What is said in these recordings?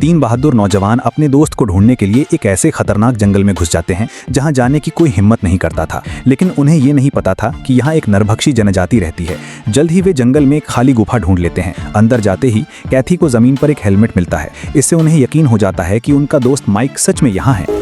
तीन बहादुर नौजवान अपने दोस्त को ढूंढने के लिए एक ऐसे खतरनाक जंगल में घुस जाते हैं जहां जाने की कोई हिम्मत नहीं करता था। लेकिन उन्हें ये नहीं पता था कि यहाँ एक नरभक्षी जनजाति रहती है। जल्द ही वे जंगल में एक खाली गुफा ढूंढ लेते हैं। अंदर जाते ही कैथी को जमीन पर एक हेलमेट मिलता है। इससे उन्हें यकीन हो जाता है कि उनका दोस्त माइक सच में यहाँ है।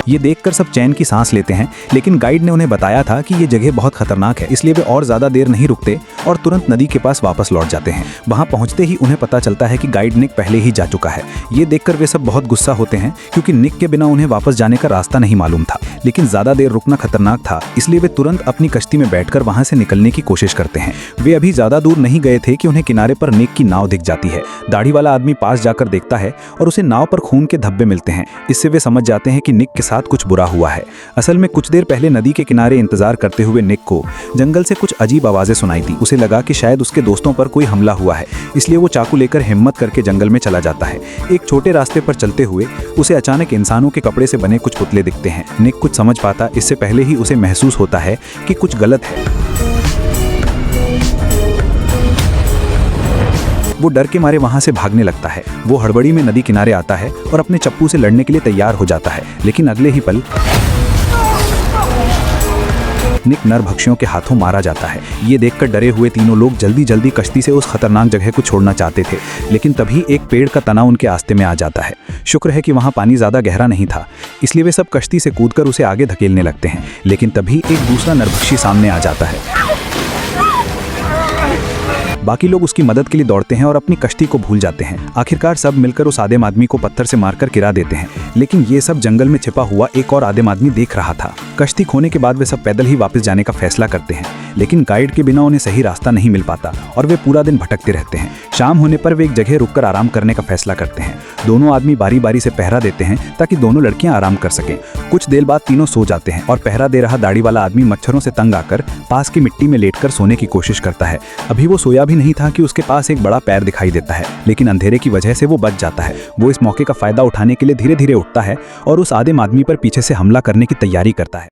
ये देखकर सब चैन की सांस लेते हैं, लेकिन गाइड ने उन्हें बताया था कि ये जगह बहुत खतरनाक है, इसलिए वे और ज्यादा देर नहीं रुकते और तुरंत नदी के पास वापस लौट जाते हैं। वहां पहुंचते ही उन्हें पता चलता है कि गाइड निक पहले ही जा चुका है। ये देखकर वे सब बहुत गुस्सा होते हैं, क्योंकि निक के बिना उन्हें वापस जाने का रास्ता नहीं मालूम था। लेकिन ज्यादा देर रुकना खतरनाक था, इसलिए वे तुरंत अपनी कश्ती में बैठकर वहां से निकलने की कोशिश करते हैं। वे अभी ज्यादा दूर नहीं गए थे कि उन्हें किनारे पर निक की नाव दिख जाती है। दाढ़ी वाला आदमी पास जाकर देखता है और उसे नाव पर खून के धब्बे मिलते हैं। इससे वे समझ जाते हैं कि निक के साथ कुछ बुरा हुआ है। असल में कुछ देर पहले नदी के किनारे इंतजार करते हुए निक को जंगल से कुछ अजीब आवाजें सुनाई दी। उसे लगा कि शायद उसके दोस्तों पर कोई हमला हुआ है, इसलिए वो चाकू लेकर हिम्मत करके जंगल में चला जाता है। एक छोटे रास्ते पर चलते हुए उसे अचानक इंसानों के कपड़े से बने कुछ पुतले दिखते हैं। निक कुछ समझ पाता इससे पहले ही उसे महसूस होता है कि कुछ गलत है। वो डर के मारे वहां से भागने लगता है। वो हड़बड़ी में नदी किनारे आता है और अपने चप्पू से लड़ने के लिए तैयार हो जाता है, लेकिन अगले ही पल निक नरभक्षियों के हाथों मारा जाता है। ये देखकर डरे हुए तीनों लोग जल्दी जल्दी कश्ती से उस खतरनाक जगह को छोड़ना चाहते थे, लेकिन तभी एक पेड़ का तना उनके रास्ते में आ जाता है। शुक्र है कि वहां पानी ज्यादा गहरा नहीं था, इसलिए वे सब कश्ती से कूदकर उसे आगे धकेलने लगते हैं। लेकिन तभी एक दूसरा नरभक्षी सामने आ जाता है। बाकी लोग उसकी मदद के लिए दौड़ते हैं और अपनी कश्ती को भूल जाते हैं। आखिरकार सब मिलकर उस आदिम आदमी को पत्थर से मारकर गिरा देते हैं, लेकिन ये सब जंगल में छिपा हुआ एक और आदिम आदमी देख रहा था। कश्ती खोने के बाद वे सब पैदल ही वापस जाने का फैसला करते हैं, लेकिन गाइड के बिना उन्हें सही रास्ता नहीं मिल पाता और वे पूरा दिन भटकते रहते हैं। शाम होने पर वे एक जगह रुककर आराम करने का फैसला करते हैं। दोनों आदमी बारी बारी से पहरा देते हैं ताकि दोनों लड़कियां आराम कर सकें। कुछ देर बाद तीनों सो जाते हैं और पहरा दे रहा दाढ़ी वाला आदमी मच्छरों से तंग आकर पास की मिट्टी में लेटकर सोने की कोशिश करता है। अभी वो सोया भी नहीं था कि उसके पास एक बड़ा पैर दिखाई देता है, लेकिन अंधेरे की वजह से वो बच जाता है। वो इस मौके का फायदा उठाने के लिए धीरे धीरे उठता है और उस आदिम आदमी पर पीछे से हमला करने की तैयारी करता है।